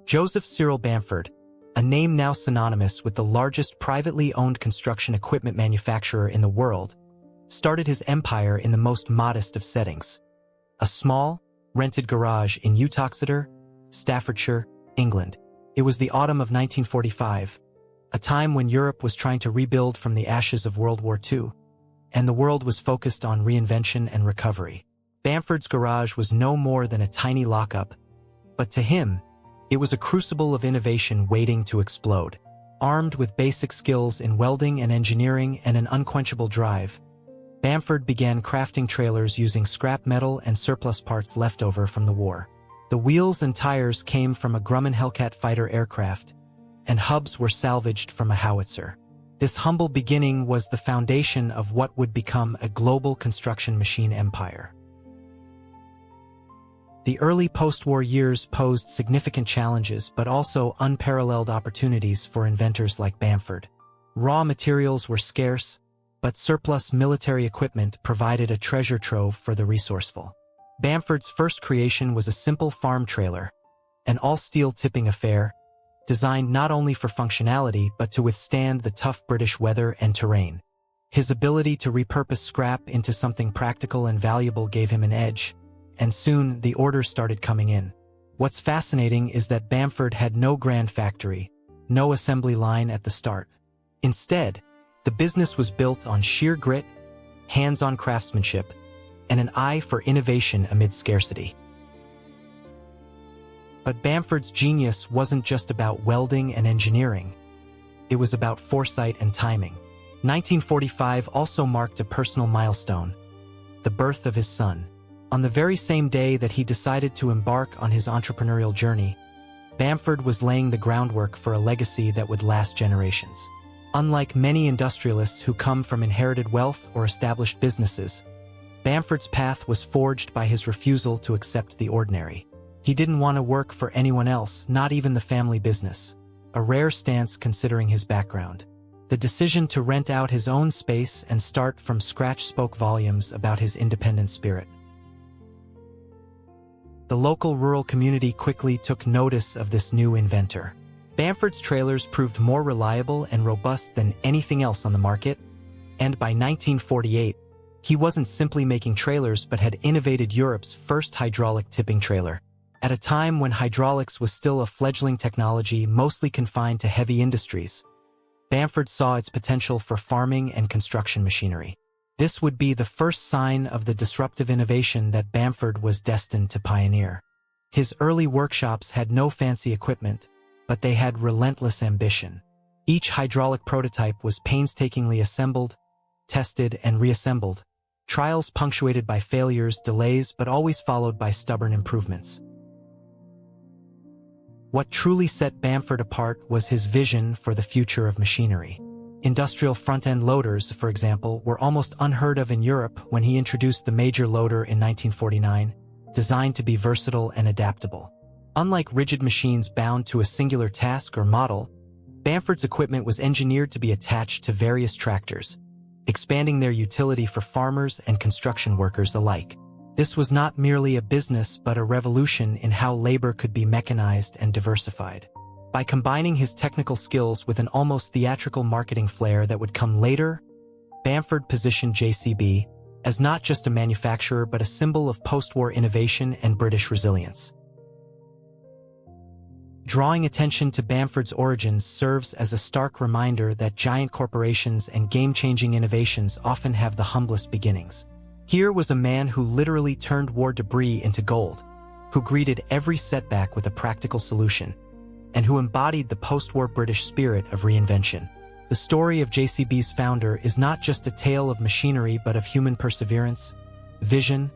Joseph Cyril Bamford, a name now synonymous with the largest privately owned construction equipment manufacturer in the world, started his empire in the most modest of settings. A small, rented garage in Uttoxeter, Staffordshire, England. It was the autumn of 1945, a time when Europe was trying to rebuild from the ashes of World War II, and the world was focused on reinvention and recovery. Bamford's garage was no more than a tiny lockup, but to him, it was a crucible of innovation waiting to explode. Armed with basic skills in welding and engineering and an unquenchable drive, Bamford began crafting trailers using scrap metal and surplus parts left over from the war. The wheels and tires came from a Grumman Hellcat fighter aircraft, and hubs were salvaged from a howitzer. This humble beginning was the foundation of what would become a global construction machine empire. The early post-war years posed significant challenges but also unparalleled opportunities for inventors like Bamford. Raw materials were scarce, but surplus military equipment provided a treasure trove for the resourceful. Bamford's first creation was a simple farm trailer, an all-steel tipping affair, designed not only for functionality but to withstand the tough British weather and terrain. His ability to repurpose scrap into something practical and valuable gave him an edge, and soon the orders started coming in. What's fascinating is that Bamford had no grand factory, no assembly line at the start. Instead, the business was built on sheer grit, hands-on craftsmanship, and an eye for innovation amid scarcity. But Bamford's genius wasn't just about welding and engineering. It was about foresight and timing. 1945 also marked a personal milestone, the birth of his son. On the very same day that he decided to embark on his entrepreneurial journey, Bamford was laying the groundwork for a legacy that would last generations. Unlike many industrialists who come from inherited wealth or established businesses, Bamford's path was forged by his refusal to accept the ordinary. He didn't want to work for anyone else, not even the family business, a rare stance considering his background. The decision to rent out his own space and start from scratch spoke volumes about his independent spirit. The local rural community quickly took notice of this new inventor. Bamford's trailers proved more reliable and robust than anything else on the market, and by 1948, he wasn't simply making trailers but had innovated Europe's first hydraulic tipping trailer. At a time when hydraulics was still a fledgling technology mostly confined to heavy industries, Bamford saw its potential for farming and construction machinery. This would be the first sign of the disruptive innovation that Bamford was destined to pioneer. His early workshops had no fancy equipment, but they had relentless ambition. Each hydraulic prototype was painstakingly assembled, tested, and reassembled, trials punctuated by failures, delays, but always followed by stubborn improvements. What truly set Bamford apart was his vision for the future of machinery. Industrial front-end loaders, for example, were almost unheard of in Europe when he introduced the major loader in 1949, designed to be versatile and adaptable. Unlike rigid machines bound to a singular task or model, Bamford's equipment was engineered to be attached to various tractors, expanding their utility for farmers and construction workers alike. This was not merely a business but a revolution in how labor could be mechanized and diversified. By combining his technical skills with an almost theatrical marketing flair that would come later, Bamford positioned JCB as not just a manufacturer but a symbol of post-war innovation and British resilience. Drawing attention to Bamford's origins serves as a stark reminder that giant corporations and game-changing innovations often have the humblest beginnings. Here was a man who literally turned war debris into gold, who greeted every setback with a practical solution, and who embodied the post-war British spirit of reinvention. The story of JCB's founder is not just a tale of machinery but of human perseverance, vision,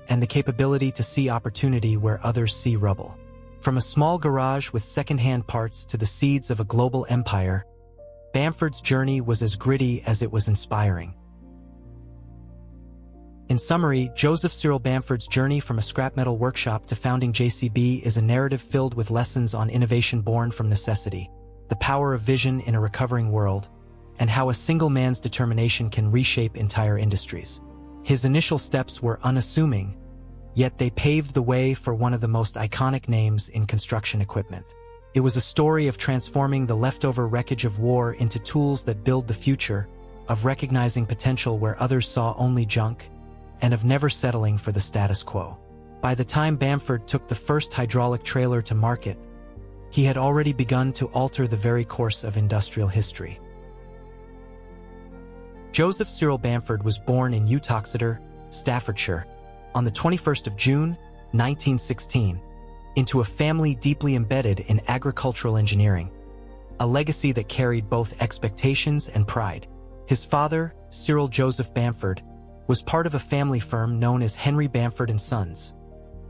and the capability to see opportunity where others see rubble. From a small garage with second-hand parts to the seeds of a global empire, Bamford's journey was as gritty as it was inspiring. In summary, Joseph Cyril Bamford's journey from a scrap metal workshop to founding JCB is a narrative filled with lessons on innovation born from necessity, the power of vision in a recovering world, and how a single man's determination can reshape entire industries. His initial steps were unassuming, yet they paved the way for one of the most iconic names in construction equipment. It was a story of transforming the leftover wreckage of war into tools that build the future, of recognizing potential where others saw only junk, and of never settling for the status quo. By the time Bamford took the first hydraulic trailer to market, he had already begun to alter the very course of industrial history. Joseph Cyril Bamford was born in Uttoxeter, Staffordshire, on the 21st of June, 1916, into a family deeply embedded in agricultural engineering, a legacy that carried both expectations and pride. His father, Cyril Joseph Bamford, was part of a family firm known as Henry Bamford & Sons,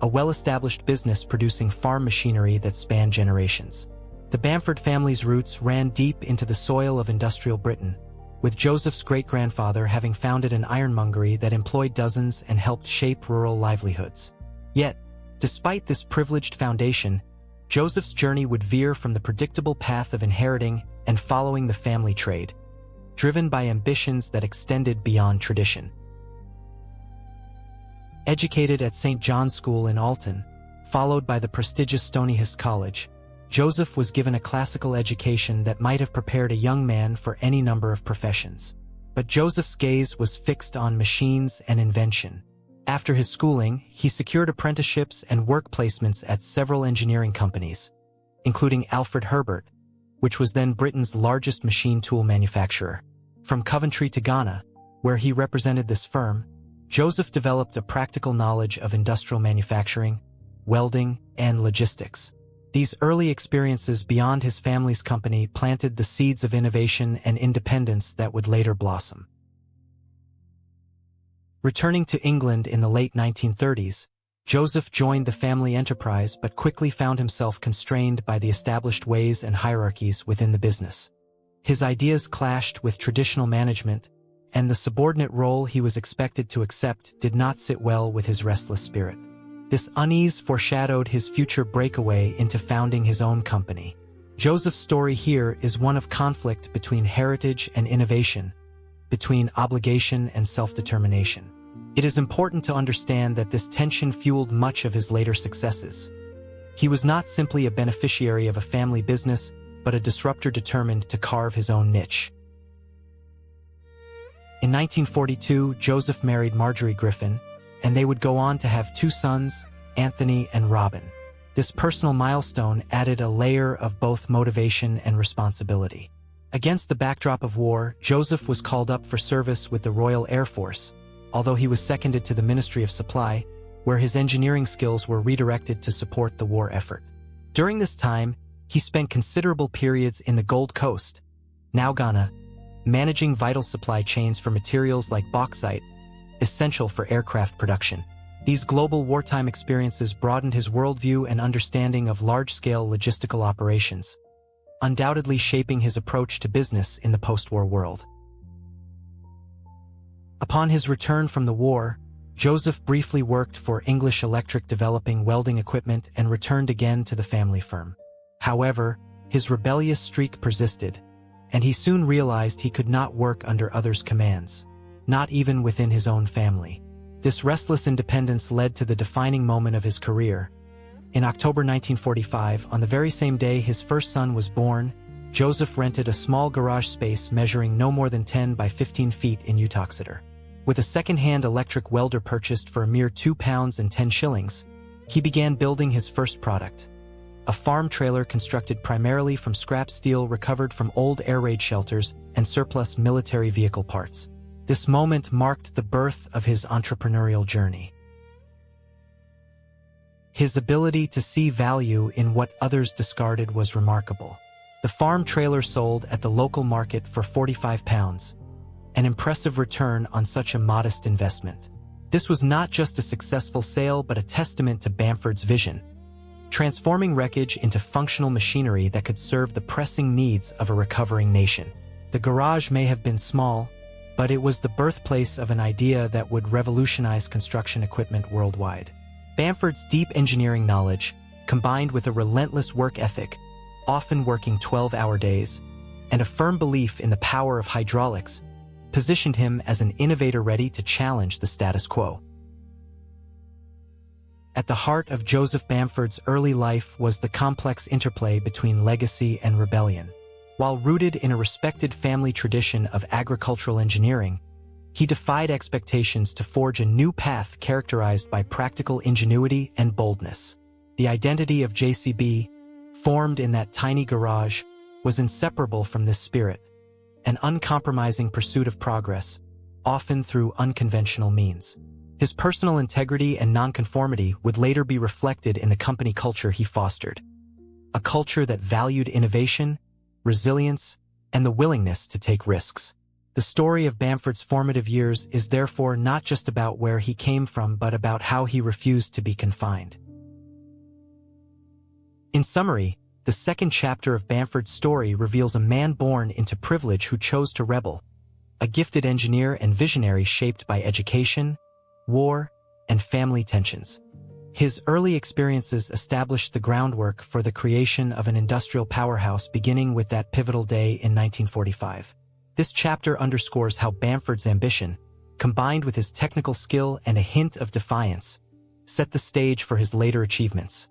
a well-established business producing farm machinery that spanned generations. The Bamford family's roots ran deep into the soil of industrial Britain, with Joseph's great-grandfather having founded an ironmongery that employed dozens and helped shape rural livelihoods. Yet, despite this privileged foundation, Joseph's journey would veer from the predictable path of inheriting and following the family trade, driven by ambitions that extended beyond tradition. Educated at St. John's School in Alton, followed by the prestigious Stonyhurst College, Joseph was given a classical education that might have prepared a young man for any number of professions. But Joseph's gaze was fixed on machines and invention. After his schooling, he secured apprenticeships and work placements at several engineering companies, including Alfred Herbert, which was then Britain's largest machine tool manufacturer. From Coventry to Ghana, where he represented this firm, Joseph developed a practical knowledge of industrial manufacturing, welding, and logistics. These early experiences beyond his family's company planted the seeds of innovation and independence that would later blossom. Returning to England in the late 1930s, Joseph joined the family enterprise but quickly found himself constrained by the established ways and hierarchies within the business. His ideas clashed with traditional management, and the subordinate role he was expected to accept did not sit well with his restless spirit. This unease foreshadowed his future breakaway into founding his own company. Joseph's story here is one of conflict between heritage and innovation, between obligation and self-determination. It is important to understand that this tension fueled much of his later successes. He was not simply a beneficiary of a family business, but a disruptor determined to carve his own niche. In 1942, Joseph married Marjorie Griffin, and they would go on to have two sons, Anthony and Robin. This personal milestone added a layer of both motivation and responsibility. Against the backdrop of war, Joseph was called up for service with the Royal Air Force, although he was seconded to the Ministry of Supply, where his engineering skills were redirected to support the war effort. During this time, he spent considerable periods in the Gold Coast, now Ghana, managing vital supply chains for materials like bauxite, essential for aircraft production. These global wartime experiences broadened his worldview and understanding of large-scale logistical operations, undoubtedly shaping his approach to business in the post-war world. Upon his return from the war, Joseph briefly worked for English Electric developing welding equipment and returned again to the family firm. However, his rebellious streak persisted, and he soon realized he could not work under others' commands, not even within his own family. This restless independence led to the defining moment of his career. In October 1945, on the very same day his first son was born, Joseph rented a small garage space measuring no more than 10 by 15 feet in Uttoxeter. With a second-hand electric welder purchased for a mere £2.10, he began building his first product, a farm trailer constructed primarily from scrap steel recovered from old air raid shelters and surplus military vehicle parts. This moment marked the birth of his entrepreneurial journey. His ability to see value in what others discarded was remarkable. The farm trailer sold at the local market for £45, an impressive return on such a modest investment. This was not just a successful sale but a testament to Bamford's vision, transforming wreckage into functional machinery that could serve the pressing needs of a recovering nation. The garage may have been small, but it was the birthplace of an idea that would revolutionize construction equipment worldwide. Bamford's deep engineering knowledge, combined with a relentless work ethic, often working 12-hour days, and a firm belief in the power of hydraulics, positioned him as an innovator ready to challenge the status quo. At the heart of Joseph Bamford's early life was the complex interplay between legacy and rebellion. While rooted in a respected family tradition of agricultural engineering, he defied expectations to forge a new path characterized by practical ingenuity and boldness. The identity of JCB, formed in that tiny garage, was inseparable from this spirit, an uncompromising pursuit of progress, often through unconventional means. His personal integrity and nonconformity would later be reflected in the company culture he fostered, a culture that valued innovation, resilience, and the willingness to take risks. The story of Bamford's formative years is therefore not just about where he came from but about how he refused to be confined. In summary, the second chapter of Bamford's story reveals a man born into privilege who chose to rebel, a gifted engineer and visionary shaped by education, war, and family tensions. His early experiences established the groundwork for the creation of an industrial powerhouse beginning with that pivotal day in 1945. This chapter underscores how Bamford's ambition, combined with his technical skill and a hint of defiance, set the stage for his later achievements.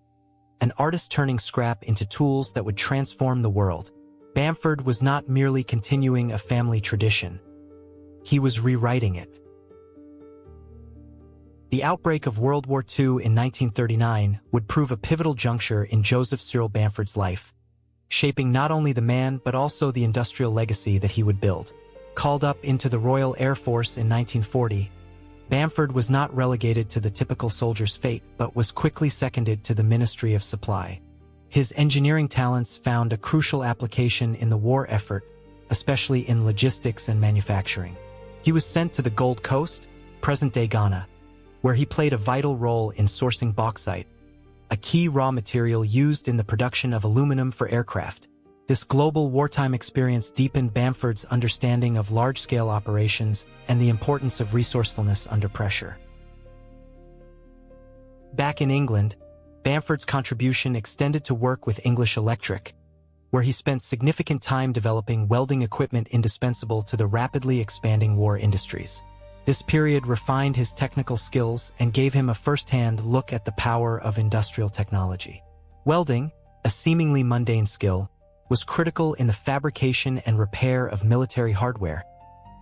An artist turning scrap into tools that would transform the world, Bamford was not merely continuing a family tradition. He was rewriting it. The outbreak of World War II in 1939 would prove a pivotal juncture in Joseph Cyril Bamford's life, shaping not only the man but also the industrial legacy that he would build. Called up into the Royal Air Force in 1940, Bamford was not relegated to the typical soldier's fate but was quickly seconded to the Ministry of Supply. His engineering talents found a crucial application in the war effort, especially in logistics and manufacturing. He was sent to the Gold Coast, present-day Ghana, where he played a vital role in sourcing bauxite, a key raw material used in the production of aluminum for aircraft. This global wartime experience deepened Bamford's understanding of large-scale operations and the importance of resourcefulness under pressure. Back in England, Bamford's contribution extended to work with English Electric, where he spent significant time developing welding equipment indispensable to the rapidly expanding war industries. This period refined his technical skills and gave him a first-hand look at the power of industrial technology. Welding, a seemingly mundane skill, was critical in the fabrication and repair of military hardware,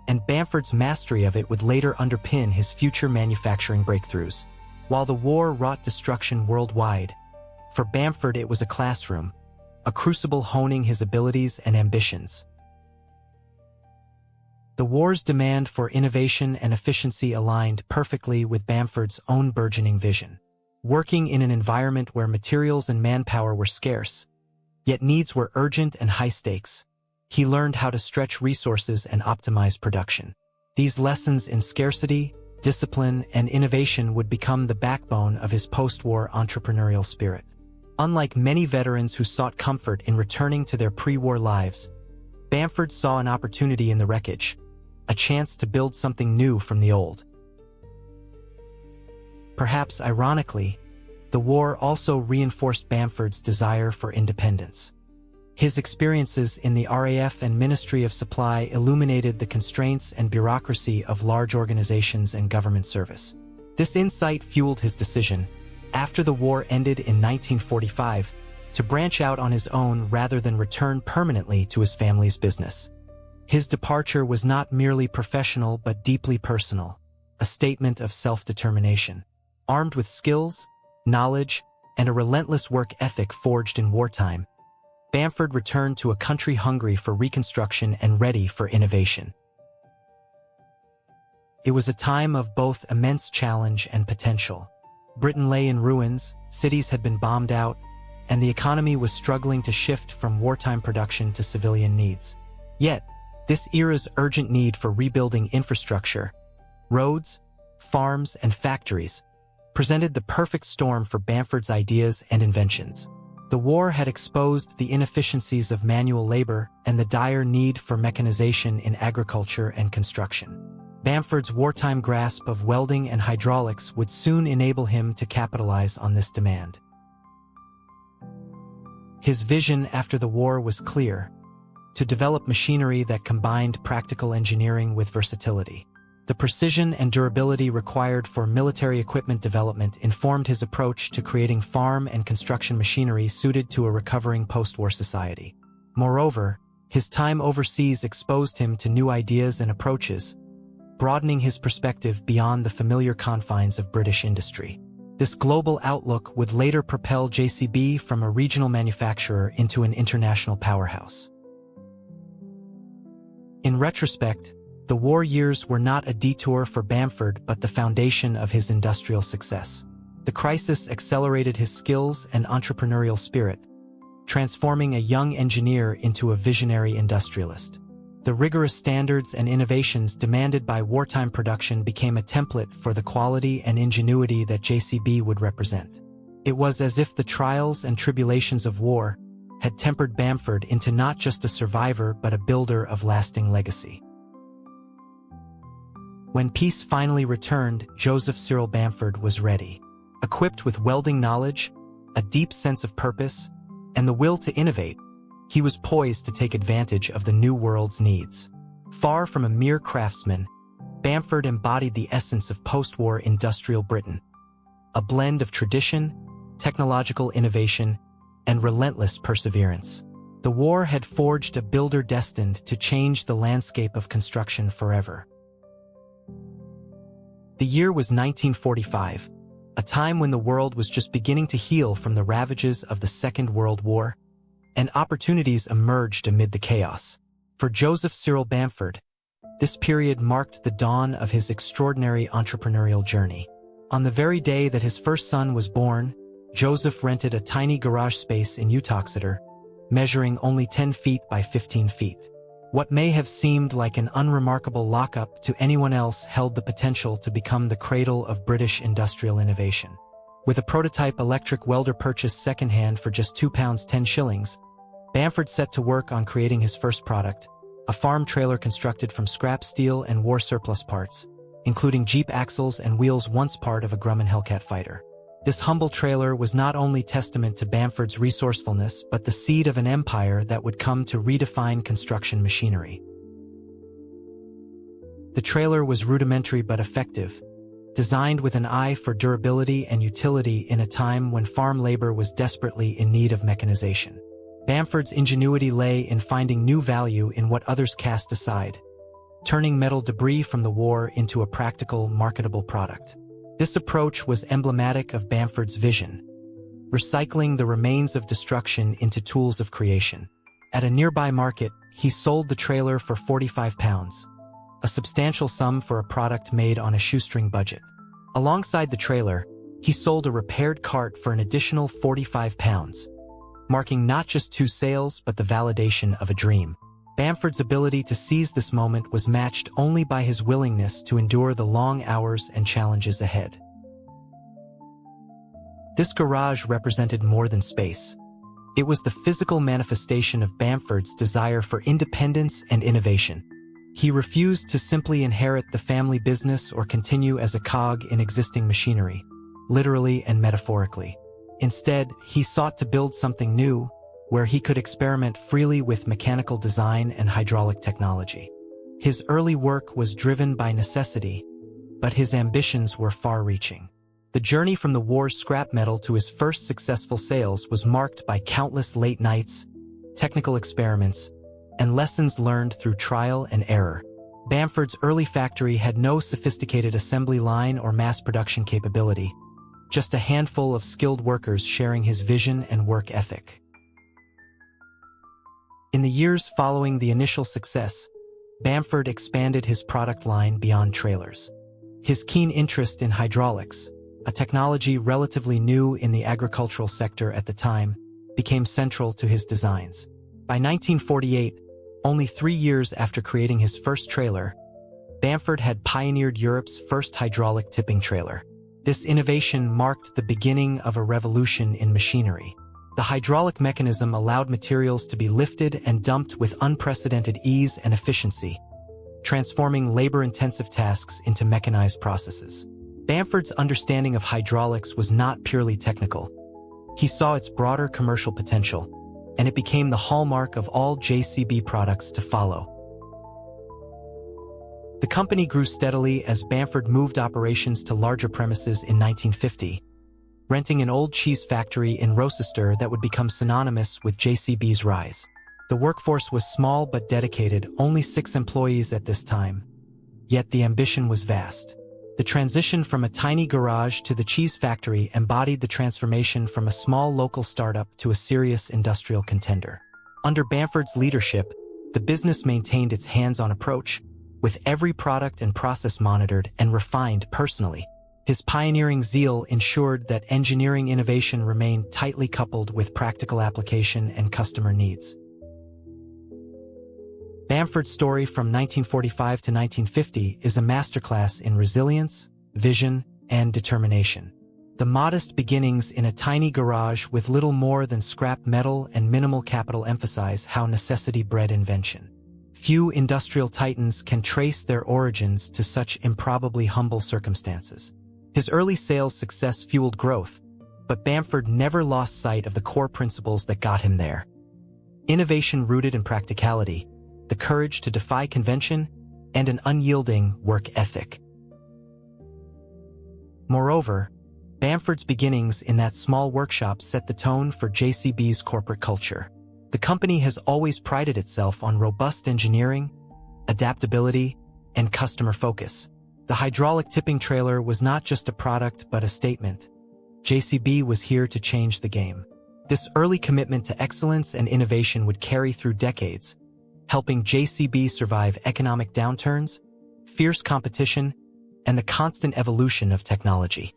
and Bamford's mastery of it would later underpin his future manufacturing breakthroughs. While the war wrought destruction worldwide, for Bamford it was a classroom, a crucible honing his abilities and ambitions. The war's demand for innovation and efficiency aligned perfectly with Bamford's own burgeoning vision. Working in an environment where materials and manpower were scarce, yet needs were urgent and high stakes, he learned how to stretch resources and optimize production. These lessons in scarcity, discipline, and innovation would become the backbone of his post-war entrepreneurial spirit. Unlike many veterans who sought comfort in returning to their pre-war lives, Bamford saw an opportunity in the wreckage, a chance to build something new from the old. Perhaps ironically, the war also reinforced Bamford's desire for independence. His experiences in the RAF and Ministry of Supply illuminated the constraints and bureaucracy of large organizations and government service. This insight fueled his decision, after the war ended in 1945, to branch out on his own rather than return permanently to his family's business. His departure was not merely professional but deeply personal, a statement of self-determination. Armed with skills, knowledge, and a relentless work ethic forged in wartime, Bamford returned to a country hungry for reconstruction and ready for innovation. It was a time of both immense challenge and potential. Britain lay in ruins, cities had been bombed out, and the economy was struggling to shift from wartime production to civilian needs. Yet, this era's urgent need for rebuilding infrastructure, roads, farms, and factories, presented the perfect storm for Bamford's ideas and inventions. The war had exposed the inefficiencies of manual labor and the dire need for mechanization in agriculture and construction. Bamford's wartime grasp of welding and hydraulics would soon enable him to capitalize on this demand. His vision after the war was clear: to develop machinery that combined practical engineering with versatility. The precision and durability required for military equipment development informed his approach to creating farm and construction machinery suited to a recovering post-war society. Moreover, his time overseas exposed him to new ideas and approaches, broadening his perspective beyond the familiar confines of British industry. This global outlook would later propel JCB from a regional manufacturer into an international powerhouse. In retrospect, the war years were not a detour for Bamford but the foundation of his industrial success. The crisis accelerated his skills and entrepreneurial spirit, transforming a young engineer into a visionary industrialist. The rigorous standards and innovations demanded by wartime production became a template for the quality and ingenuity that JCB would represent. It was as if the trials and tribulations of war had tempered Bamford into not just a survivor but a builder of lasting legacy. When peace finally returned, Joseph Cyril Bamford was ready. Equipped with welding knowledge, a deep sense of purpose, and the will to innovate, he was poised to take advantage of the new world's needs. Far from a mere craftsman, Bamford embodied the essence of post-war industrial Britain, a blend of tradition, technological innovation, and relentless perseverance. The war had forged a builder destined to change the landscape of construction forever. The year was 1945, a time when the world was just beginning to heal from the ravages of the Second World War, and opportunities emerged amid the chaos. For Joseph Cyril Bamford, this period marked the dawn of his extraordinary entrepreneurial journey. On the very day that his first son was born, Joseph rented a tiny garage space in Uttoxeter, measuring only 10 feet by 15 feet. What may have seemed like an unremarkable lockup to anyone else held the potential to become the cradle of British industrial innovation. With a prototype electric welder purchased secondhand for just £2 10 shillings, Bamford set to work on creating his first product, a farm trailer constructed from scrap steel and war surplus parts, including Jeep axles and wheels once part of a Grumman Hellcat fighter. This humble trailer was not only testament to Bamford's resourcefulness but the seed of an empire that would come to redefine construction machinery. The trailer was rudimentary but effective, designed with an eye for durability and utility in a time when farm labor was desperately in need of mechanization. Bamford's ingenuity lay in finding new value in what others cast aside, turning metal debris from the war into a practical, marketable product. This approach was emblematic of Bamford's vision, recycling the remains of destruction into tools of creation. At a nearby market, he sold the trailer for £45, a substantial sum for a product made on a shoestring budget. Alongside the trailer, he sold a repaired cart for an additional £45, marking not just two sales but the validation of a dream. Bamford's ability to seize this moment was matched only by his willingness to endure the long hours and challenges ahead. This garage represented more than space. It was the physical manifestation of Bamford's desire for independence and innovation. He refused to simply inherit the family business or continue as a cog in existing machinery, literally and metaphorically. Instead, he sought to build something new, where he could experiment freely with mechanical design and hydraulic technology. His early work was driven by necessity, but his ambitions were far-reaching. The journey from the war's scrap metal to his first successful sales was marked by countless late nights, technical experiments, and lessons learned through trial and error. Bamford's early factory had no sophisticated assembly line or mass production capability, just a handful of skilled workers sharing his vision and work ethic. In the years following the initial success, Bamford expanded his product line beyond trailers. His keen interest in hydraulics, a technology relatively new in the agricultural sector at the time, became central to his designs. By 1948, only 3 years after creating his first trailer, Bamford had pioneered Europe's first hydraulic tipping trailer. This innovation marked the beginning of a revolution in machinery. The hydraulic mechanism allowed materials to be lifted and dumped with unprecedented ease and efficiency, transforming labor-intensive tasks into mechanized processes. Bamford's understanding of hydraulics was not purely technical. He saw its broader commercial potential, and it became the hallmark of all JCB products to follow. The company grew steadily as Bamford moved operations to larger premises in 1950, renting an old cheese factory in Rochester that would become synonymous with JCB's rise. The workforce was small but dedicated, only 6 employees at this time. Yet the ambition was vast. The transition from a tiny garage to the cheese factory embodied the transformation from a small local startup to a serious industrial contender. Under Bamford's leadership, the business maintained its hands-on approach, with every product and process monitored and refined personally. His pioneering zeal ensured that engineering innovation remained tightly coupled with practical application and customer needs. Bamford's story from 1945 to 1950 is a masterclass in resilience, vision, and determination. The modest beginnings in a tiny garage with little more than scrap metal and minimal capital emphasize how necessity bred invention. Few industrial titans can trace their origins to such improbably humble circumstances. His early sales success fueled growth, but Bamford never lost sight of the core principles that got him there. Innovation rooted in practicality, the courage to defy convention, and an unyielding work ethic. Moreover, Bamford's beginnings in that small workshop set the tone for JCB's corporate culture. The company has always prided itself on robust engineering, adaptability, and customer focus. The hydraulic tipping trailer was not just a product but a statement. JCB was here to change the game. This early commitment to excellence and innovation would carry through decades, helping JCB survive economic downturns, fierce competition, and the constant evolution of technology.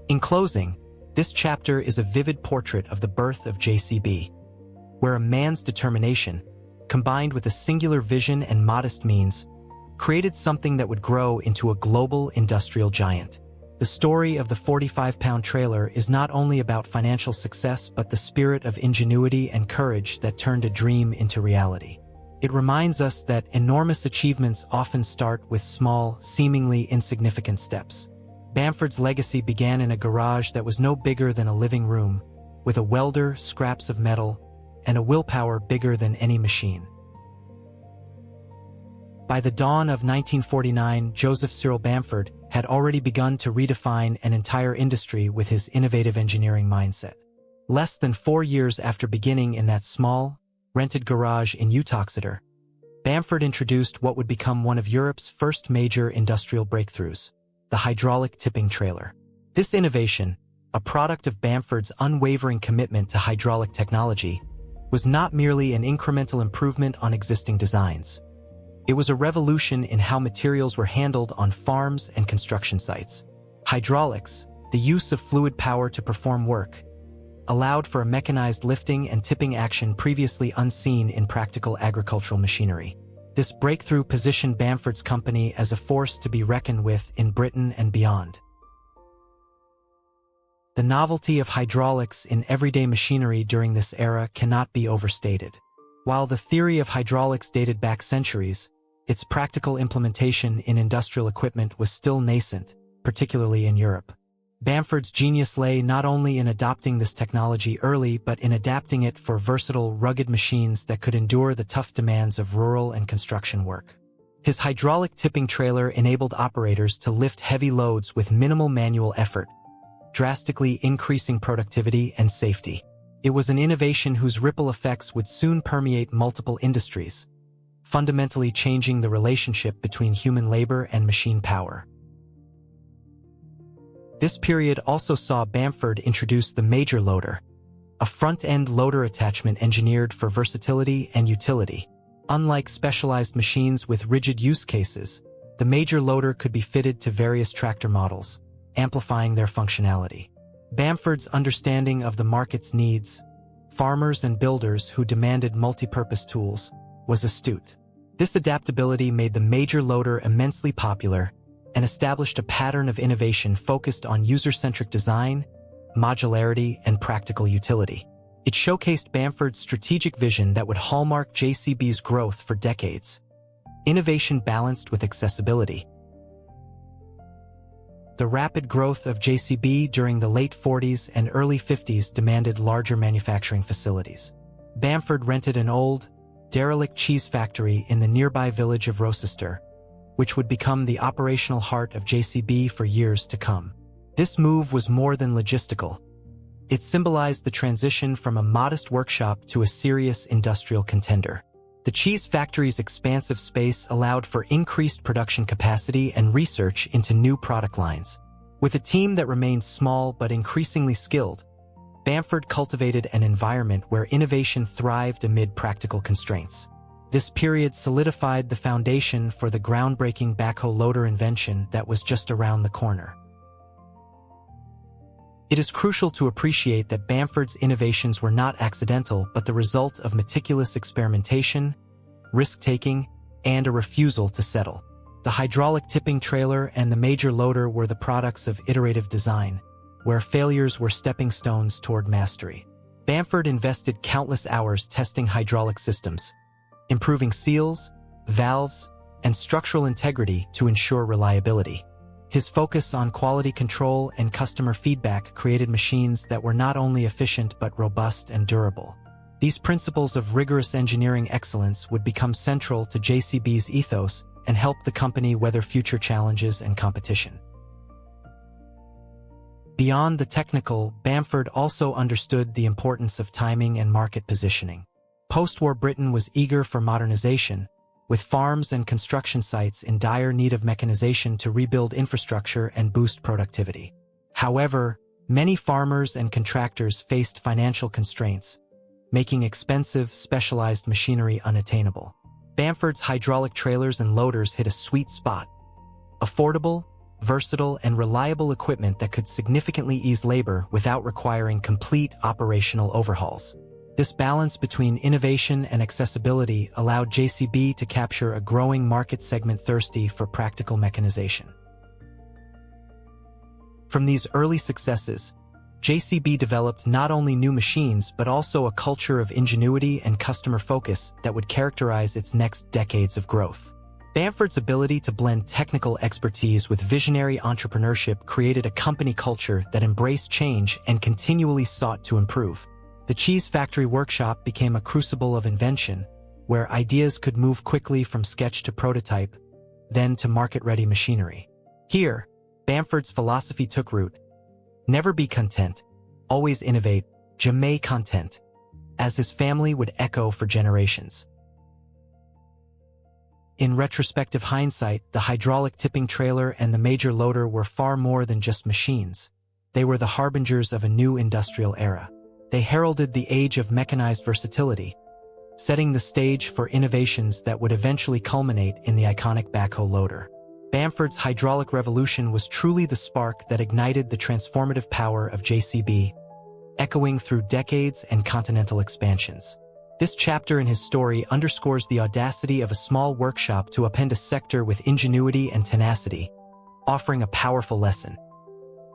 In closing, this chapter is a vivid portrait of the birth of JCB, where a man's determination, combined with a singular vision and modest means, created something that would grow into a global industrial giant. The story of the 45-pound trailer is not only about financial success but the spirit of ingenuity and courage that turned a dream into reality. It reminds us that enormous achievements often start with small, seemingly insignificant steps. Bamford's legacy began in a garage that was no bigger than a living room, with a welder, scraps of metal, and a willpower bigger than any machine. By the dawn of 1949, Joseph Cyril Bamford had already begun to redefine an entire industry with his innovative engineering mindset. Less than 4 years after beginning in that small, rented garage in Uttoxeter, Bamford introduced what would become one of Europe's first major industrial breakthroughs, the hydraulic tipping trailer. This innovation, a product of Bamford's unwavering commitment to hydraulic technology, was not merely an incremental improvement on existing designs. It was a revolution in how materials were handled on farms and construction sites. Hydraulics, the use of fluid power to perform work, allowed for a mechanized lifting and tipping action previously unseen in practical agricultural machinery. This breakthrough positioned Bamford's company as a force to be reckoned with in Britain and beyond. The novelty of hydraulics in everyday machinery during this era cannot be overstated. While the theory of hydraulics dated back centuries, its practical implementation in industrial equipment was still nascent, particularly in Europe. Bamford's genius lay not only in adopting this technology early but in adapting it for versatile, rugged machines that could endure the tough demands of rural and construction work. His hydraulic tipping trailer enabled operators to lift heavy loads with minimal manual effort, drastically increasing productivity and safety. It was an innovation whose ripple effects would soon permeate multiple industries, fundamentally changing the relationship between human labor and machine power. This period also saw Bamford introduce the major loader, a front-end loader attachment engineered for versatility and utility. Unlike specialized machines with rigid use cases, the major loader could be fitted to various tractor models, amplifying their functionality. Bamford's understanding of the market's needs, farmers and builders who demanded multi-purpose tools, was astute. This adaptability made the major loader immensely popular and established a pattern of innovation focused on user-centric design, modularity, and practical utility. It showcased Bamford's strategic vision that would hallmark JCB's growth for decades. Innovation balanced with accessibility. The rapid growth of JCB during the late 40s and early 50s demanded larger manufacturing facilities. Bamford rented an old, derelict cheese factory in the nearby village of Rochester, which would become the operational heart of JCB for years to come. This move was more than logistical. It symbolized the transition from a modest workshop to a serious industrial contender. The cheese factory's expansive space allowed for increased production capacity and research into new product lines. With a team that remained small but increasingly skilled, Bamford cultivated an environment where innovation thrived amid practical constraints. This period solidified the foundation for the groundbreaking backhoe loader invention that was just around the corner. It is crucial to appreciate that Bamford's innovations were not accidental but the result of meticulous experimentation, risk-taking, and a refusal to settle. The hydraulic tipping trailer and the major loader were the products of iterative design, where failures were stepping stones toward mastery. Bamford invested countless hours testing hydraulic systems, improving seals, valves, and structural integrity to ensure reliability. His focus on quality control and customer feedback created machines that were not only efficient but robust and durable. These principles of rigorous engineering excellence would become central to JCB's ethos and help the company weather future challenges and competition. Beyond the technical, Bamford also understood the importance of timing and market positioning. Post-war Britain was eager for modernization, with farms and construction sites in dire need of mechanization to rebuild infrastructure and boost productivity. However, many farmers and contractors faced financial constraints, making expensive, specialized machinery unattainable. Bamford's hydraulic trailers and loaders hit a sweet spot: affordable, versatile, and reliable equipment that could significantly ease labor without requiring complete operational overhauls. This balance between innovation and accessibility allowed JCB to capture a growing market segment thirsty for practical mechanization. From these early successes, JCB developed not only new machines but also a culture of ingenuity and customer focus that would characterize its next decades of growth. Bamford's ability to blend technical expertise with visionary entrepreneurship created a company culture that embraced change and continually sought to improve. The cheese factory workshop became a crucible of invention, where ideas could move quickly from sketch to prototype, then to market-ready machinery. Here, Bamford's philosophy took root: never be content, always innovate, jamais content, as his family would echo for generations. In retrospective hindsight, the hydraulic tipping trailer and the major loader were far more than just machines. They were the harbingers of a new industrial era. They heralded the age of mechanized versatility, setting the stage for innovations that would eventually culminate in the iconic backhoe loader. Bamford's hydraulic revolution was truly the spark that ignited the transformative power of JCB, echoing through decades and continental expansions. This chapter in his story underscores the audacity of a small workshop to upend a sector with ingenuity and tenacity, offering a powerful lesson.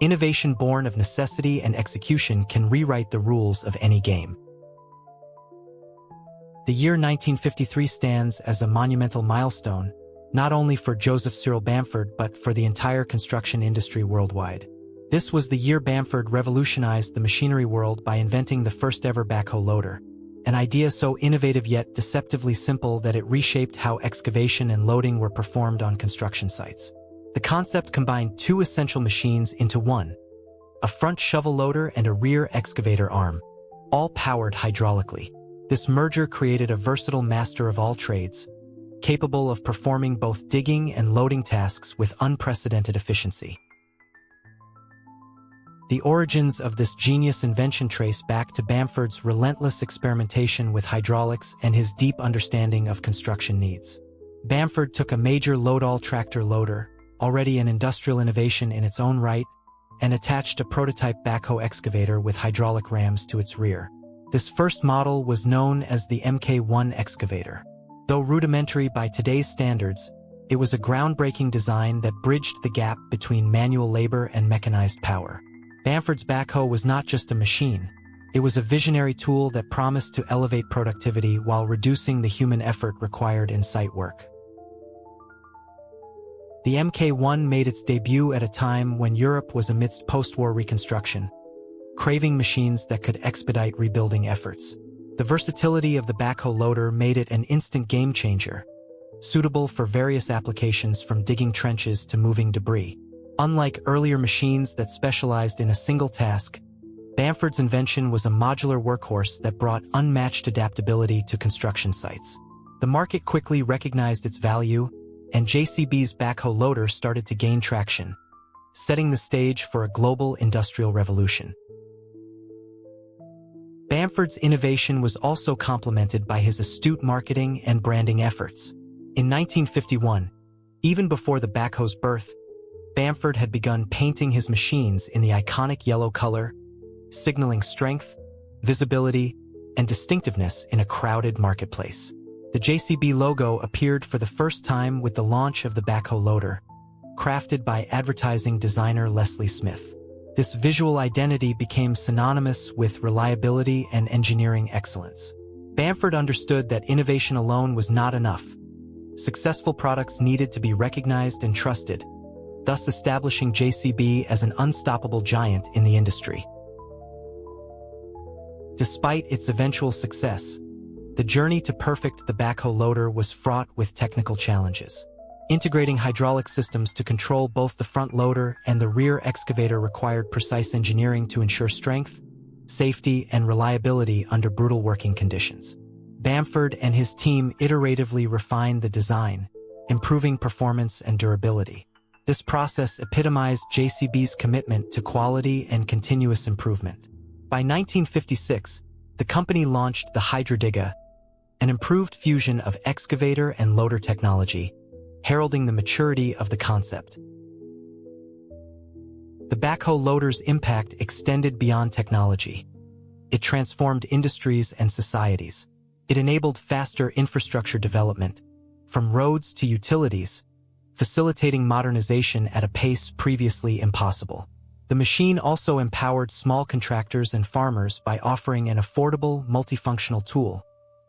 Innovation born of necessity and execution can rewrite the rules of any game. The year 1953 stands as a monumental milestone, not only for Joseph Cyril Bamford but for the entire construction industry worldwide. This was the year Bamford revolutionized the machinery world by inventing the first-ever backhoe loader, an idea so innovative yet deceptively simple that it reshaped how excavation and loading were performed on construction sites. The concept combined two essential machines into one: a front shovel loader and a rear excavator arm, all powered hydraulically. This merger created a versatile master of all trades, capable of performing both digging and loading tasks with unprecedented efficiency. The origins of this genius invention trace back to Bamford's relentless experimentation with hydraulics and his deep understanding of construction needs. Bamford took a major load-all tractor loader, already an industrial innovation in its own right, and attached a prototype backhoe excavator with hydraulic rams to its rear. This first model was known as the Mk1 excavator. Though rudimentary by today's standards, it was a groundbreaking design that bridged the gap between manual labor and mechanized power. Bamford's backhoe was not just a machine, it was a visionary tool that promised to elevate productivity while reducing the human effort required in site work. The Mk1 made its debut at a time when Europe was amidst post-war reconstruction, craving machines that could expedite rebuilding efforts. The versatility of the backhoe loader made it an instant game changer, suitable for various applications from digging trenches to moving debris. Unlike earlier machines that specialized in a single task, Bamford's invention was a modular workhorse that brought unmatched adaptability to construction sites. The market quickly recognized its value, and JCB's backhoe loader started to gain traction, setting the stage for a global industrial revolution. Bamford's innovation was also complemented by his astute marketing and branding efforts. In 1951, even before the backhoe's birth, Bamford had begun painting his machines in the iconic yellow color, signaling strength, visibility, and distinctiveness in a crowded marketplace. The JCB logo appeared for the first time with the launch of the backhoe loader, crafted by advertising designer Leslie Smith. This visual identity became synonymous with reliability and engineering excellence. Bamford understood that innovation alone was not enough. Successful products needed to be recognized and trusted, thus establishing JCB as an unstoppable giant in the industry. Despite its eventual success, the journey to perfect the backhoe loader was fraught with technical challenges. Integrating hydraulic systems to control both the front loader and the rear excavator required precise engineering to ensure strength, safety, and reliability under brutal working conditions. Bamford and his team iteratively refined the design, improving performance and durability. This process epitomized JCB's commitment to quality and continuous improvement. By 1956, the company launched the Hydra-Digger, an improved fusion of excavator and loader technology, heralding the maturity of the concept. The backhoe loader's impact extended beyond technology. It transformed industries and societies. It enabled faster infrastructure development, from roads to utilities, facilitating modernization at a pace previously impossible. The machine also empowered small contractors and farmers by offering an affordable, multifunctional tool,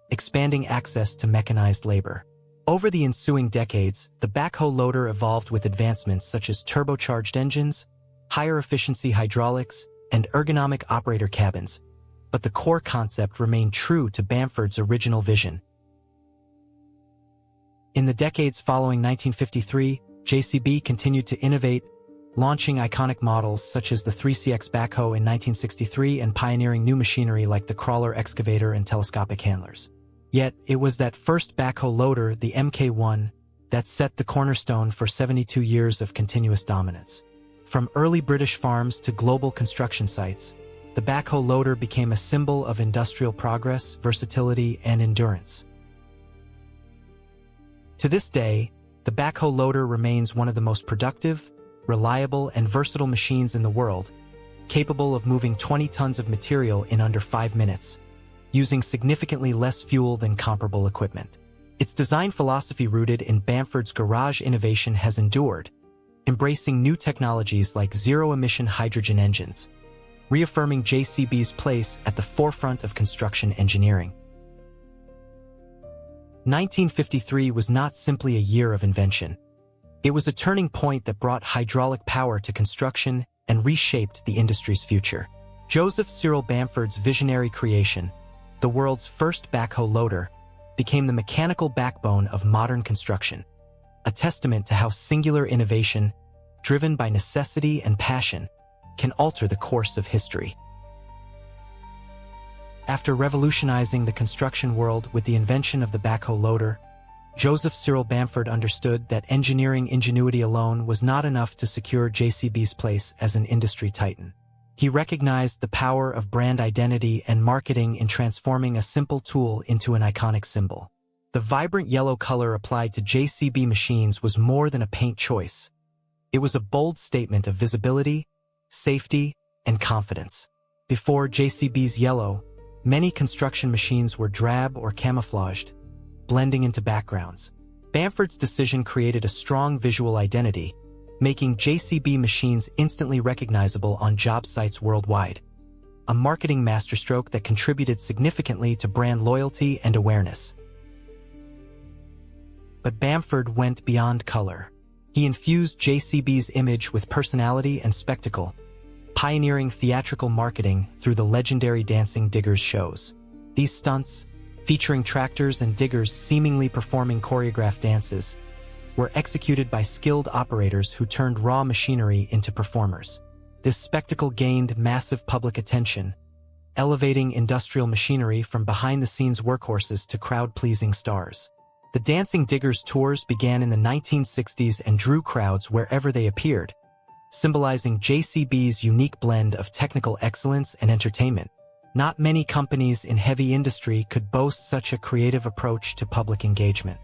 expanding access to mechanized labor. Over the ensuing decades, the backhoe loader evolved with advancements such as turbocharged engines, higher efficiency hydraulics, and ergonomic operator cabins, but the core concept remained true to Bamford's original vision. In the decades following 1953, JCB continued to innovate, launching iconic models such as the 3CX backhoe in 1963 and pioneering new machinery like the crawler excavator and telescopic handlers. Yet, it was that first backhoe loader, the MK1, that set the cornerstone for 72 years of continuous dominance. From early British farms to global construction sites, the backhoe loader became a symbol of industrial progress, versatility, and endurance. To this day, the backhoe loader remains one of the most productive, reliable, and versatile machines in the world, capable of moving 20 tons of material in under 5 minutes, using significantly less fuel than comparable equipment. Its design philosophy, rooted in Bamford's garage innovation, has endured, embracing new technologies like zero-emission hydrogen engines, reaffirming JCB's place at the forefront of construction engineering. 1953 was not simply a year of invention. It was a turning point that brought hydraulic power to construction and reshaped the industry's future. Joseph Cyril Bamford's visionary creation, the world's first backhoe loader, became the mechanical backbone of modern construction, a testament to how singular innovation, driven by necessity and passion, can alter the course of history. After revolutionizing the construction world with the invention of the backhoe loader, Joseph Cyril Bamford understood that engineering ingenuity alone was not enough to secure JCB's place as an industry titan. He recognized the power of brand identity and marketing in transforming a simple tool into an iconic symbol. The vibrant yellow color applied to JCB machines was more than a paint choice. It was a bold statement of visibility, safety, and confidence. Before JCB's yellow, many construction machines were drab or camouflaged, blending into backgrounds. Bamford's decision created a strong visual identity, making JCB machines instantly recognizable on job sites worldwide, a marketing masterstroke that contributed significantly to brand loyalty and awareness. But Bamford went beyond color. He infused JCB's image with personality and spectacle, pioneering theatrical marketing through the legendary Dancing Diggers shows. These stunts, featuring tractors and diggers seemingly performing choreographed dances, were executed by skilled operators who turned raw machinery into performers. This spectacle gained massive public attention, elevating industrial machinery from behind-the-scenes workhorses to crowd-pleasing stars. The Dancing Diggers tours began in the 1960s and drew crowds wherever they appeared, symbolizing JCB's unique blend of technical excellence and entertainment. Not many companies in heavy industry could boast such a creative approach to public engagement.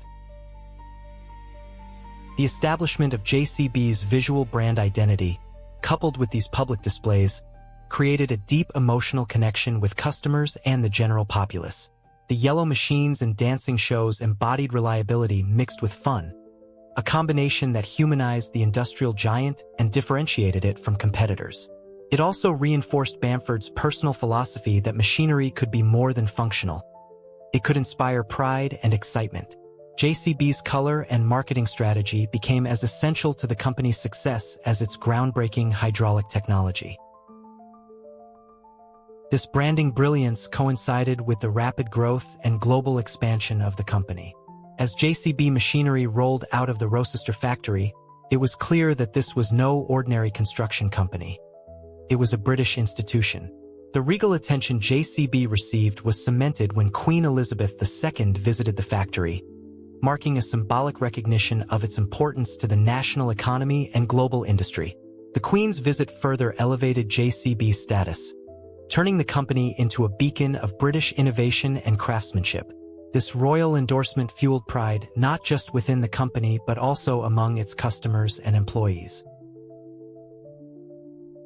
The establishment of JCB's visual brand identity, coupled with these public displays, created a deep emotional connection with customers and the general populace. The yellow machines and dancing shows embodied reliability mixed with fun, a combination that humanized the industrial giant and differentiated it from competitors. It also reinforced Bamford's personal philosophy that machinery could be more than functional. It could inspire pride and excitement. JCB's color and marketing strategy became as essential to the company's success as its groundbreaking hydraulic technology. This branding brilliance coincided with the rapid growth and global expansion of the company. As JCB machinery rolled out of the Rochester factory, it was clear that this was no ordinary construction company. It was a British institution. The regal attention JCB received was cemented when Queen Elizabeth II visited the factory, marking a symbolic recognition of its importance to the national economy and global industry. The Queen's visit further elevated JCB's status, turning the company into a beacon of British innovation and craftsmanship. This royal endorsement fueled pride not just within the company but also among its customers and employees.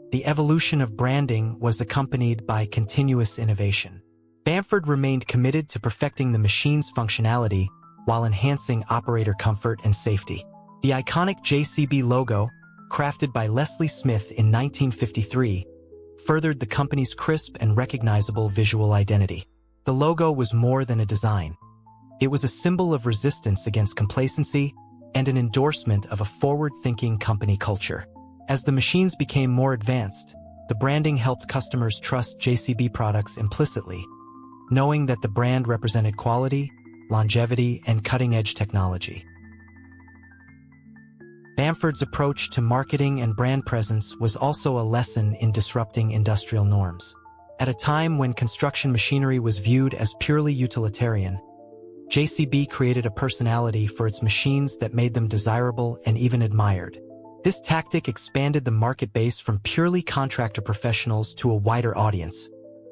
The evolution of branding was accompanied by continuous innovation. Bamford remained committed to perfecting the machine's functionality while enhancing operator comfort and safety. The iconic JCB logo, crafted by Leslie Smith in 1953, furthered the company's crisp and recognizable visual identity. The logo was more than a design. It was a symbol of resistance against complacency and an endorsement of a forward-thinking company culture. As the machines became more advanced, the branding helped customers trust JCB products implicitly, knowing that the brand represented quality, longevity, and cutting-edge technology. Bamford's approach to marketing and brand presence was also a lesson in disrupting industrial norms. At a time when construction machinery was viewed as purely utilitarian, JCB created a personality for its machines that made them desirable and even admired. This tactic expanded the market base from purely contractor professionals to a wider audience,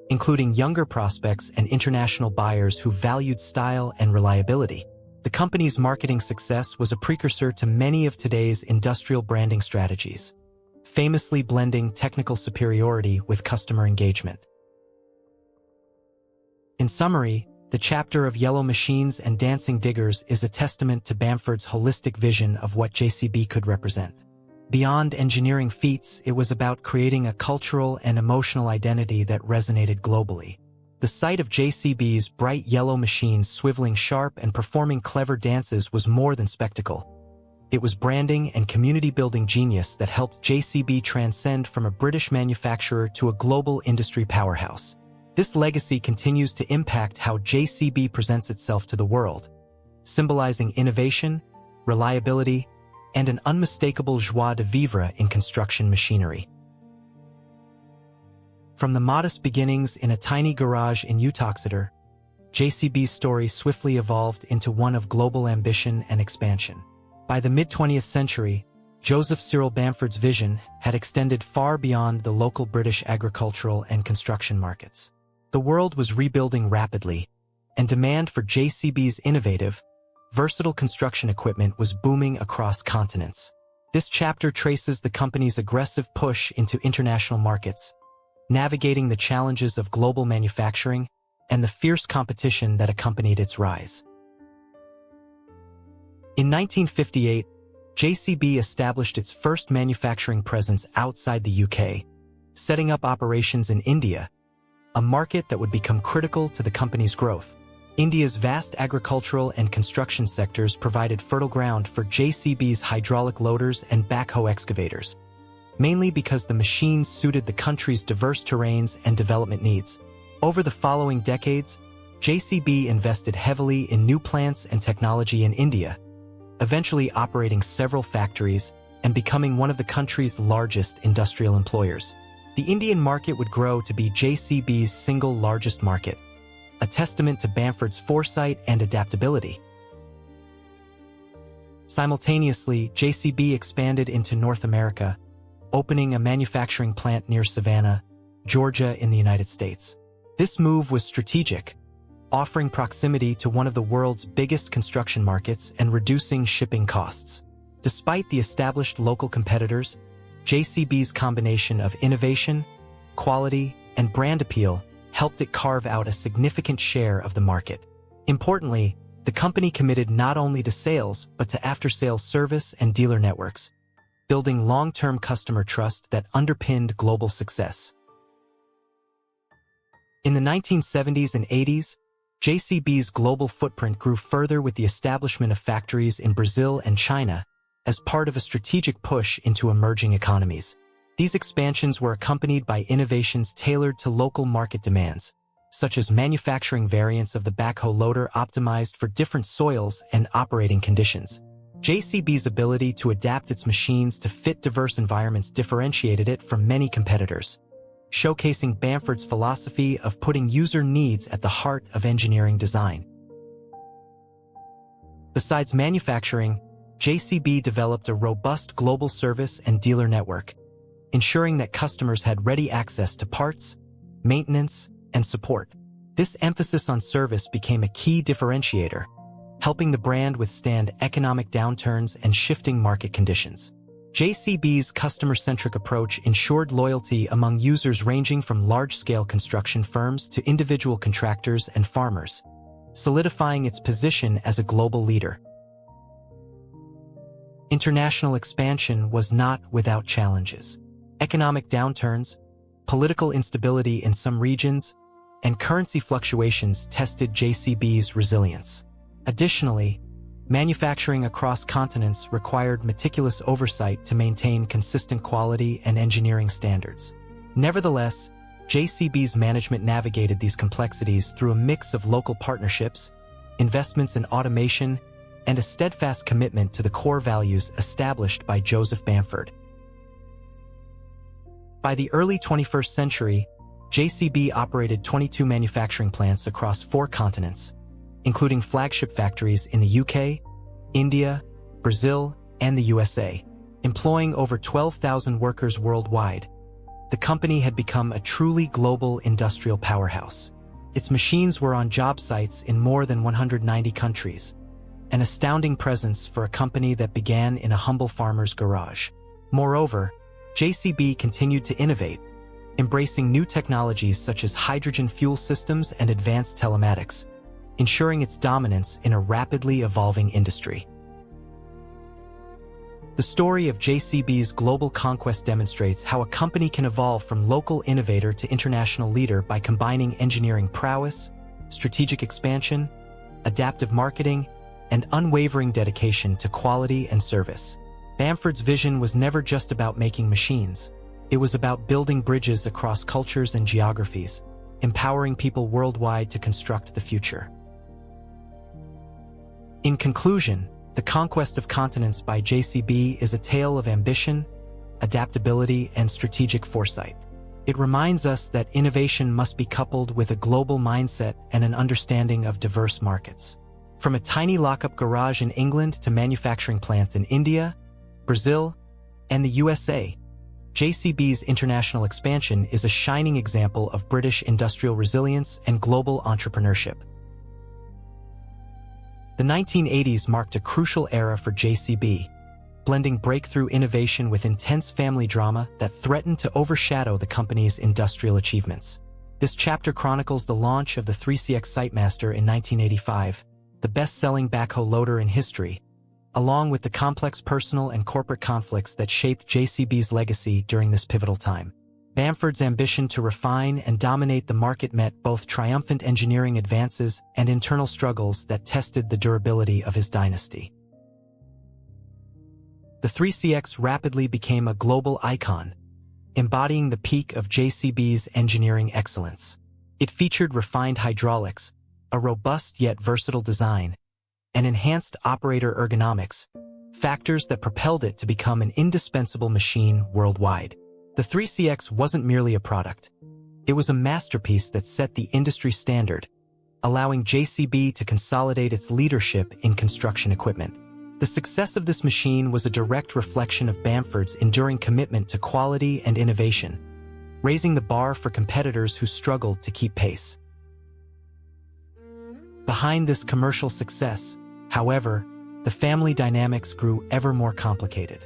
including younger prospects and international buyers who valued style and reliability. The company's marketing success was a precursor to many of today's industrial branding strategies, famously blending technical superiority with customer engagement. In summary, the chapter of Yellow Machines and Dancing Diggers is a testament to Bamford's holistic vision of what JCB could represent. Beyond engineering feats, it was about creating a cultural and emotional identity that resonated globally. The sight of JCB's bright yellow machines swiveling sharp and performing clever dances was more than spectacle. It was branding and community-building genius that helped JCB transcend from a British manufacturer to a global industry powerhouse. This legacy continues to impact how JCB presents itself to the world, symbolizing innovation, reliability, and an unmistakable joie de vivre in construction machinery. From the modest beginnings in a tiny garage in Uttoxeter, JCB's story swiftly evolved into one of global ambition and expansion. By the mid-20th century, Joseph Cyril Bamford's vision had extended far beyond the local British agricultural and construction markets. The world was rebuilding rapidly, and demand for JCB's innovative, versatile construction equipment was booming across continents. This chapter traces the company's aggressive push into international markets, navigating the challenges of global manufacturing and the fierce competition that accompanied its rise. In 1958, JCB established its first manufacturing presence outside the UK, setting up operations in India, a market that would become critical to the company's growth. India's vast agricultural and construction sectors provided fertile ground for JCB's hydraulic loaders and backhoe excavators, mainly because the machines suited the country's diverse terrains and development needs. Over the following decades, JCB invested heavily in new plants and technology in India, eventually operating several factories and becoming one of the country's largest industrial employers. The Indian market would grow to be JCB's single largest market, a testament to Bamford's foresight and adaptability. Simultaneously, JCB expanded into North America, opening a manufacturing plant near Savannah, Georgia in the United States. This move was strategic, offering proximity to one of the world's biggest construction markets and reducing shipping costs. Despite the established local competitors, JCB's combination of innovation, quality, and brand appeal helped it carve out a significant share of the market. Importantly, the company committed not only to sales but to after-sales service and dealer networks, building long-term customer trust that underpinned global success. In the 1970s and 80s, JCB's global footprint grew further with the establishment of factories in Brazil and China as part of a strategic push into emerging economies. These expansions were accompanied by innovations tailored to local market demands, such as manufacturing variants of the Backhoe loader optimized for different soils and operating conditions. JCB's ability to adapt its machines to fit diverse environments differentiated it from many competitors, showcasing Bamford's philosophy of putting user needs at the heart of engineering design. Besides manufacturing, JCB developed a robust global service and dealer network, ensuring that customers had ready access to parts, maintenance, and support. This emphasis on service became a key differentiator, helping the brand withstand economic downturns and shifting market conditions. JCB's customer-centric approach ensured loyalty among users ranging from large-scale construction firms to individual contractors and farmers, solidifying its position as a global leader. International expansion was not without challenges. Economic downturns, political instability in some regions, and currency fluctuations tested JCB's resilience. Additionally, manufacturing across continents required meticulous oversight to maintain consistent quality and engineering standards. Nevertheless, JCB's management navigated these complexities through a mix of local partnerships, investments in automation, and a steadfast commitment to the core values established by Joseph Bamford. By the early 21st century, JCB operated 22 manufacturing plants across 4 continents, including flagship factories in the UK, India, Brazil, and the USA. Employing over 12,000 workers worldwide, the company had become a truly global industrial powerhouse. Its machines were on job sites in more than 190 countries, an astounding presence for a company that began in a humble farmer's garage. Moreover, JCB continued to innovate, embracing new technologies such as hydrogen fuel systems and advanced telematics, ensuring its dominance in a rapidly evolving industry. The story of JCB's global conquest demonstrates how a company can evolve from local innovator to international leader by combining engineering prowess, strategic expansion, adaptive marketing, and unwavering dedication to quality and service. Bamford's vision was never just about making machines. It was about building bridges across cultures and geographies, empowering people worldwide to construct the future. In conclusion, the conquest of continents by JCB is a tale of ambition, adaptability, and strategic foresight. It reminds us that innovation must be coupled with a global mindset and an understanding of diverse markets. From a tiny lock-up garage in England to manufacturing plants in India, Brazil, and the USA, JCB's international expansion is a shining example of British industrial resilience and global entrepreneurship. The 1980s marked a crucial era for JCB, blending breakthrough innovation with intense family drama that threatened to overshadow the company's industrial achievements. This chapter chronicles the launch of the 3CX Sitemaster in 1985, the best-selling backhoe loader in history, along with the complex personal and corporate conflicts that shaped JCB's legacy during this pivotal time. Bamford's ambition to refine and dominate the market met both triumphant engineering advances and internal struggles that tested the durability of his dynasty. The 3CX rapidly became a global icon, embodying the peak of JCB's engineering excellence. It featured refined hydraulics, a robust yet versatile design, and enhanced operator ergonomics, factors that propelled it to become an indispensable machine worldwide. The 3CX wasn't merely a product. It was a masterpiece that set the industry standard, allowing JCB to consolidate its leadership in construction equipment. The success of this machine was a direct reflection of Bamford's enduring commitment to quality and innovation, raising the bar for competitors who struggled to keep pace. Behind this commercial success, however, the family dynamics grew ever more complicated.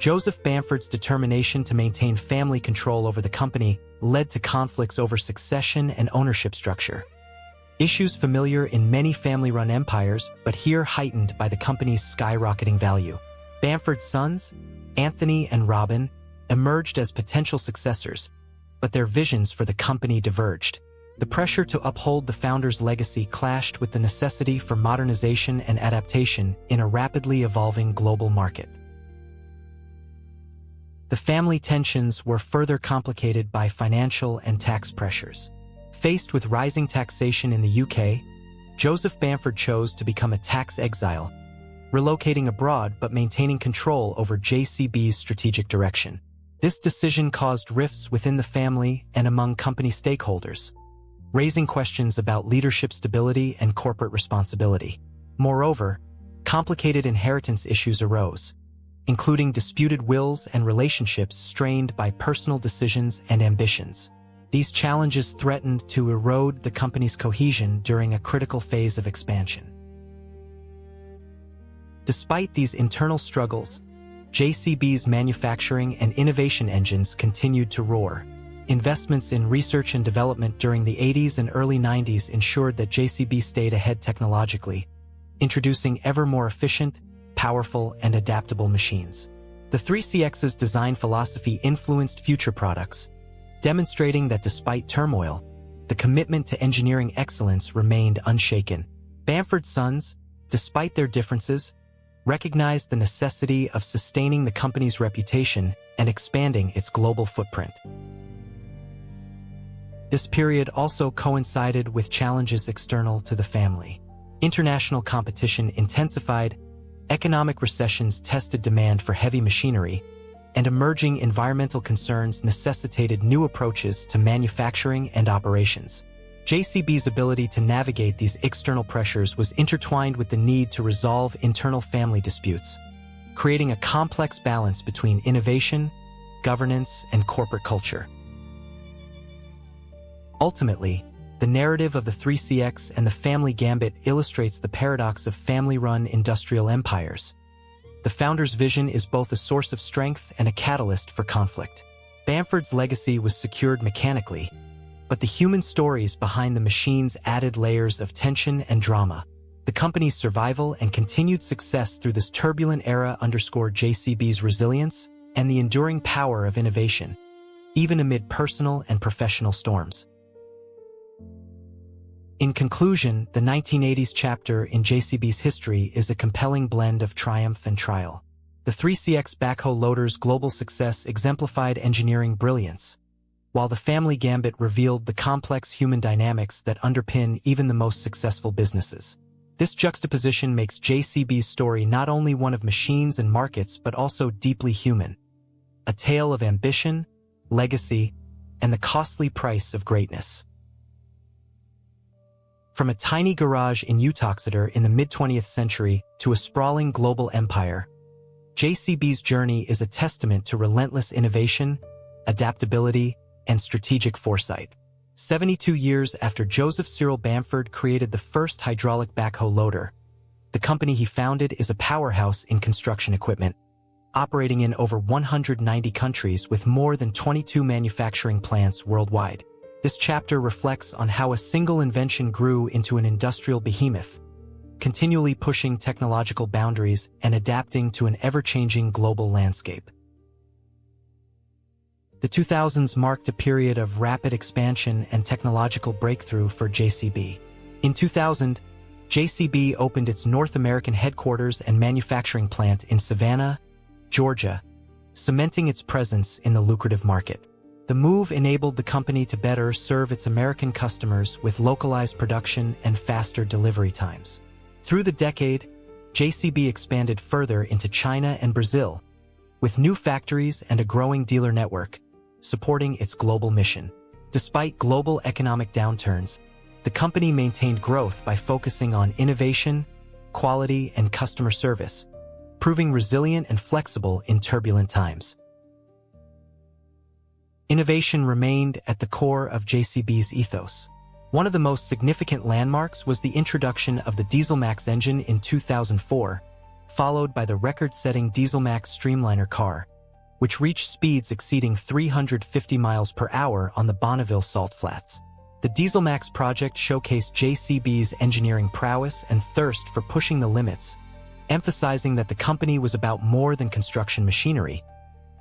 Joseph Bamford's determination to maintain family control over the company led to conflicts over succession and ownership structure. Issues familiar in many family-run empires, but here heightened by the company's skyrocketing value. Bamford's sons, Anthony and Robin, emerged as potential successors, but their visions for the company diverged. The pressure to uphold the founder's legacy clashed with the necessity for modernization and adaptation in a rapidly evolving global market. The family tensions were further complicated by financial and tax pressures. Faced with rising taxation in the UK, Joseph Bamford chose to become a tax exile, relocating abroad but maintaining control over JCB's strategic direction. This decision caused rifts within the family and among company stakeholders, raising questions about leadership stability and corporate responsibility. Moreover, complicated inheritance issues arose, including disputed wills and relationships strained by personal decisions and ambitions. These challenges threatened to erode the company's cohesion during a critical phase of expansion. Despite these internal struggles, JCB's manufacturing and innovation engines continued to roar. Investments in research and development during the 80s and early 90s ensured that JCB stayed ahead technologically, introducing ever more efficient, powerful, and adaptable machines. The 3CX's design philosophy influenced future products, demonstrating that despite turmoil, the commitment to engineering excellence remained unshaken. Bamford's sons, despite their differences, recognized the necessity of sustaining the company's reputation and expanding its global footprint. This period also coincided with challenges external to the family. International competition intensified, economic recessions tested demand for heavy machinery, and emerging environmental concerns necessitated new approaches to manufacturing and operations. JCB's ability to navigate these external pressures was intertwined with the need to resolve internal family disputes, creating a complex balance between innovation, governance, and corporate culture. Ultimately, the narrative of the 3CX and the family gambit illustrates the paradox of family-run industrial empires. The founder's vision is both a source of strength and a catalyst for conflict. Bamford's legacy was secured mechanically, but the human stories behind the machines added layers of tension and drama. The company's survival and continued success through this turbulent era underscored JCB's resilience and the enduring power of innovation, even amid personal and professional storms. In conclusion, the 1980s chapter in JCB's history is a compelling blend of triumph and trial. The 3CX backhoe loader's global success exemplified engineering brilliance, while the family gambit revealed the complex human dynamics that underpin even the most successful businesses. This juxtaposition makes JCB's story not only one of machines and markets but also deeply human, a tale of ambition, legacy, and the costly price of greatness. From a tiny garage in Uttoxeter in the mid-20th century to a sprawling global empire, JCB's journey is a testament to relentless innovation, adaptability, and strategic foresight. 72 years after Joseph Cyril Bamford created the first hydraulic backhoe loader, the company he founded is a powerhouse in construction equipment, operating in over 190 countries with more than 22 manufacturing plants worldwide. This chapter reflects on how a single invention grew into an industrial behemoth, continually pushing technological boundaries and adapting to an ever-changing global landscape. The 2000s marked a period of rapid expansion and technological breakthrough for JCB. In 2000, JCB opened its North American headquarters and manufacturing plant in Savannah, Georgia, cementing its presence in the lucrative market. The move enabled the company to better serve its American customers with localized production and faster delivery times. Through the decade, JCB expanded further into China and Brazil, with new factories and a growing dealer network, supporting its global mission. Despite global economic downturns, the company maintained growth by focusing on innovation, quality, and customer service, proving resilient and flexible in turbulent times. Innovation remained at the core of JCB's ethos. One of the most significant landmarks was the introduction of the Dieselmax engine in 2004, followed by the record-setting Dieselmax Streamliner car, which reached speeds exceeding 350 miles per hour on the Bonneville salt flats. The Dieselmax project showcased JCB's engineering prowess and thirst for pushing the limits, emphasizing that the company was about more than construction machinery.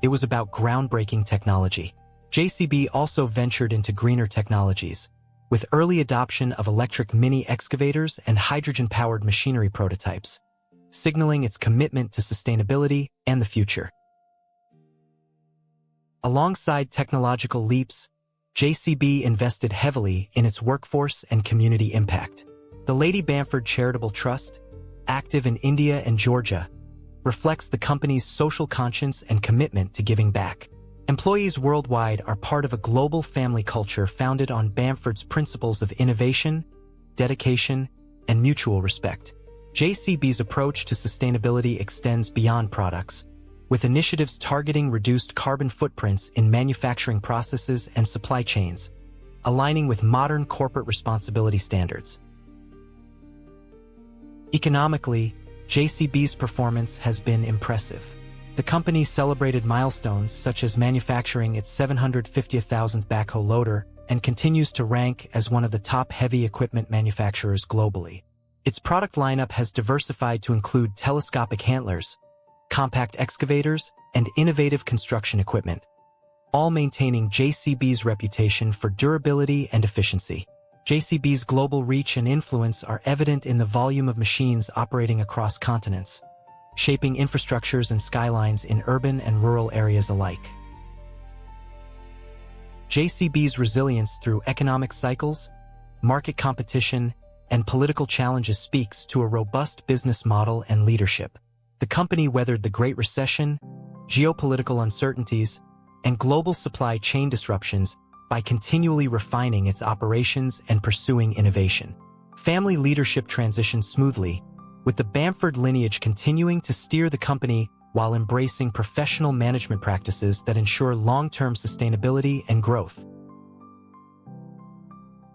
It was about groundbreaking technology. JCB also ventured into greener technologies, with early adoption of electric mini excavators and hydrogen-powered machinery prototypes, signaling its commitment to sustainability and the future. Alongside technological leaps, JCB invested heavily in its workforce and community impact. The Lady Bamford Charitable Trust, active in India and Georgia, reflects the company's social conscience and commitment to giving back. Employees worldwide are part of a global family culture founded on Bamford's principles of innovation, dedication, and mutual respect. JCB's approach to sustainability extends beyond products, with initiatives targeting reduced carbon footprints in manufacturing processes and supply chains, aligning with modern corporate responsibility standards. Economically, JCB's performance has been impressive. The company celebrated milestones such as manufacturing its 750,000th backhoe loader and continues to rank as one of the top heavy equipment manufacturers globally. Its product lineup has diversified to include telescopic handlers, compact excavators, and innovative construction equipment, all maintaining JCB's reputation for durability and efficiency. JCB's global reach and influence are evident in the volume of machines operating across continents, shaping infrastructures and skylines in urban and rural areas alike. JCB's resilience through economic cycles, market competition, and political challenges speaks to a robust business model and leadership. The company weathered the Great Recession, geopolitical uncertainties, and global supply chain disruptions by continually refining its operations and pursuing innovation. Family leadership transitioned smoothly, with the Bamford lineage continuing to steer the company while embracing professional management practices that ensure long-term sustainability and growth.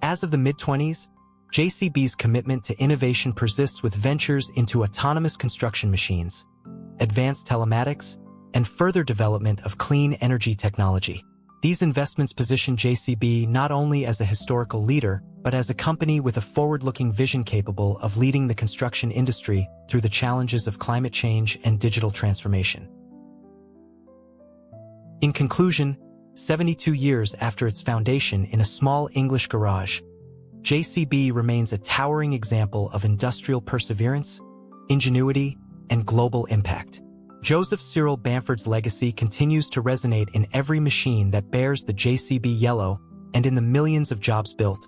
As of the mid-20s, JCB's commitment to innovation persists with ventures into autonomous construction machines, advanced telematics, and further development of clean energy technology. These investments position JCB not only as a historical leader, but as a company with a forward-looking vision capable of leading the construction industry through the challenges of climate change and digital transformation. In conclusion, 72 years after its foundation in a small English garage, JCB remains a towering example of industrial perseverance, ingenuity, and global impact. Joseph Cyril Bamford's legacy continues to resonate in every machine that bears the JCB yellow and in the millions of jobs built,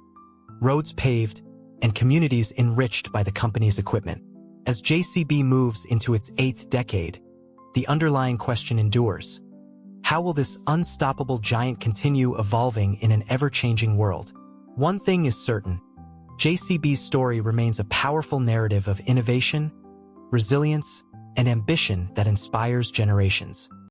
roads paved, and communities enriched by the company's equipment. As JCB moves into its 8th decade, the underlying question endures: how will this unstoppable giant continue evolving in an ever-changing world? One thing is certain: JCB's story remains a powerful narrative of innovation, resilience, and ambition that inspires generations.